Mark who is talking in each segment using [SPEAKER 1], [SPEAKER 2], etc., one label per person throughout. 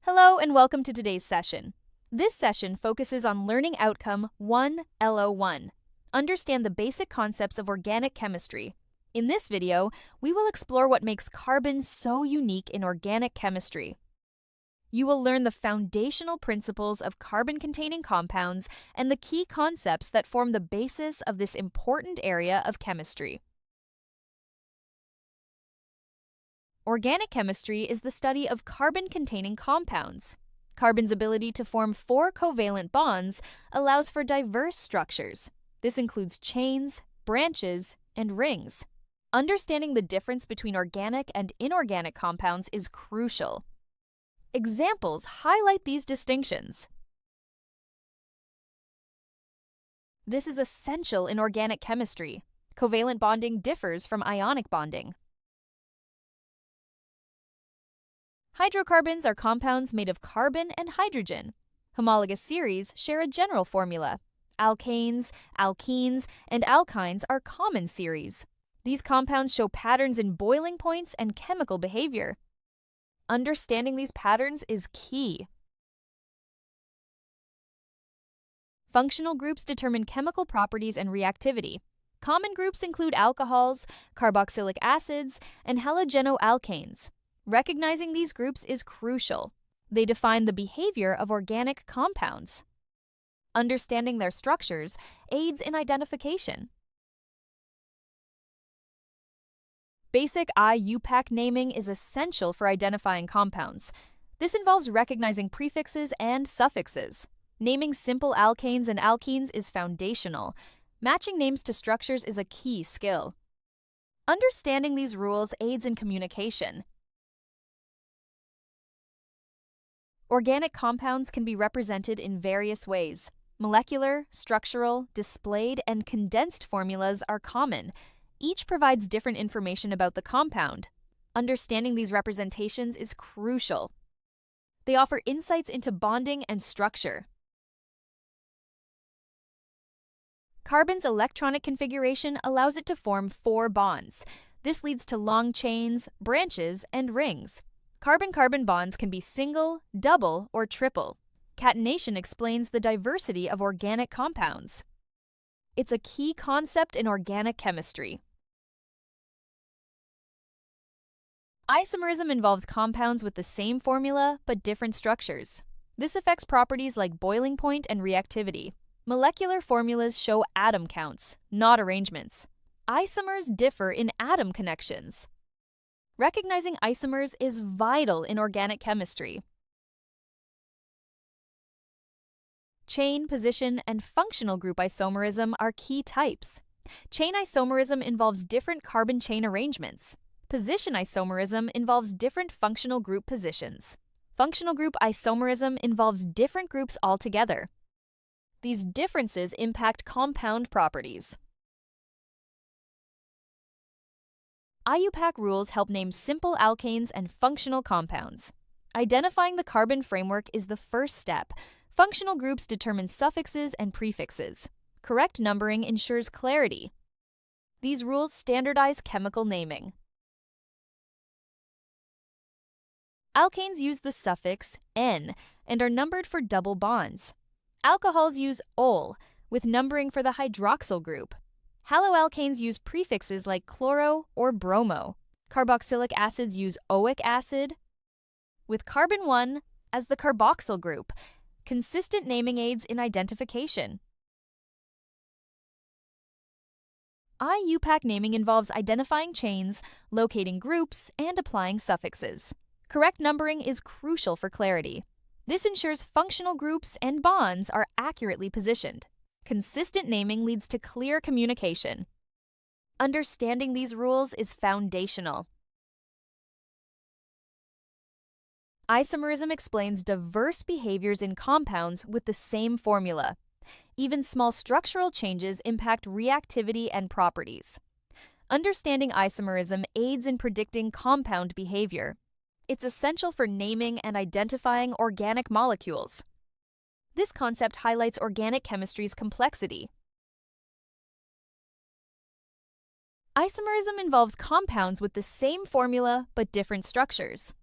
[SPEAKER 1] Hello and welcome to today's session. This session focuses on learning outcome 1 LO1. Understand the basic concepts of organic chemistry. In this video, we will explore what makes carbon so unique in organic chemistry. You will learn the foundational principles of carbon-containing compounds and the key concepts that form the basis of this important area of chemistry. Organic chemistry is the study of carbon-containing compounds. Carbon's ability to form 4 covalent bonds allows for diverse structures. This includes chains, branches, and rings. Understanding the difference between organic and inorganic compounds is crucial. Examples highlight these distinctions. This is essential in organic chemistry. Covalent bonding differs from ionic bonding. Hydrocarbons are compounds made of carbon and hydrogen. Homologous series share a general formula. Alkanes, alkenes, and alkynes are common series. These compounds show patterns in boiling points and chemical behavior. Understanding these patterns is key. Functional groups determine chemical properties and reactivity. Common groups include alcohols, carboxylic acids, and halogenoalkanes. Recognizing these groups is crucial. They define the behavior of organic compounds. Understanding their structures aids in identification. Basic IUPAC naming is essential for identifying compounds. This involves recognizing prefixes and suffixes. Naming simple alkanes and alkenes is foundational. Matching names to structures is a key skill. Understanding these rules aids in communication. Organic compounds can be represented in various ways. Molecular, structural, displayed, and condensed formulas are common. Each provides different information about the compound. Understanding these representations is crucial. They offer insights into bonding and structure. Carbon's electronic configuration allows it to form 4 bonds. This leads to long chains, branches, and rings. Carbon-carbon bonds can be single, double, or triple. Catenation explains the diversity of organic compounds. It's a key concept in organic chemistry. Isomerism involves compounds with the same formula but different structures. This affects properties like boiling point and reactivity. Molecular formulas show atom counts, not arrangements. Isomers differ in atom connections. Recognizing isomers is vital in organic chemistry. Chain, position, and functional group isomerism are key types. Chain isomerism involves different carbon chain arrangements. Position isomerism involves different functional group positions. Functional group isomerism involves different groups altogether. These differences impact compound properties. IUPAC rules help name simple alkanes and functional compounds. Identifying the carbon framework is the first step. Functional groups determine suffixes and prefixes. Correct numbering ensures clarity. These rules standardize chemical naming. Alkanes use the suffix -N and are numbered for double bonds. Alcohols use -ol, with numbering for the hydroxyl group. Haloalkanes use prefixes like chloro or bromo. Carboxylic acids use oic acid, with carbon 1 as the carboxyl group. Consistent naming aids in identification. IUPAC naming involves identifying chains, locating groups, and applying suffixes. Correct numbering is crucial for clarity. This ensures functional groups and bonds are accurately positioned. Consistent naming leads to clear communication. Understanding these rules is foundational. Isomerism explains diverse behaviors in compounds with the same formula. Even small structural changes impact reactivity and properties. Understanding isomerism aids in predicting compound behavior. It's essential for naming and identifying organic molecules. This concept highlights organic chemistry's complexity. Isomerism involves compounds with the same formula but different structures.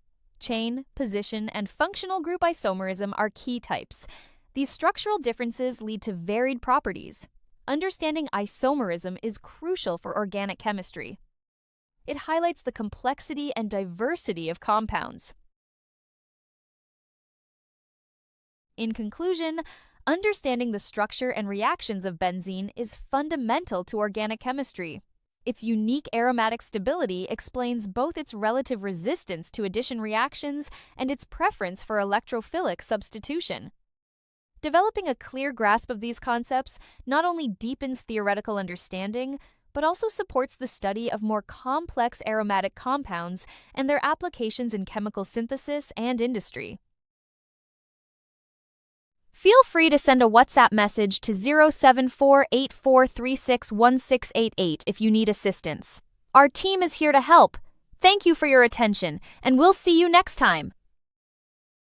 [SPEAKER 1] chain, position, and functional group isomerism are key types. These structural differences lead to varied properties. Understanding isomerism is crucial for organic chemistry. It highlights the complexity and diversity of compounds. In conclusion, understanding the structure and reactions of benzene is fundamental to organic chemistry. Its unique aromatic stability explains both its relative resistance to addition reactions and its preference for electrophilic substitution. Developing a clear grasp of these concepts not only deepens theoretical understanding, but also supports the study of more complex aromatic compounds and their applications in chemical synthesis and industry. Feel free to send a WhatsApp message to 07484361688 if you need assistance. Our team is here to help. Thank you for your attention, and we'll see you next time.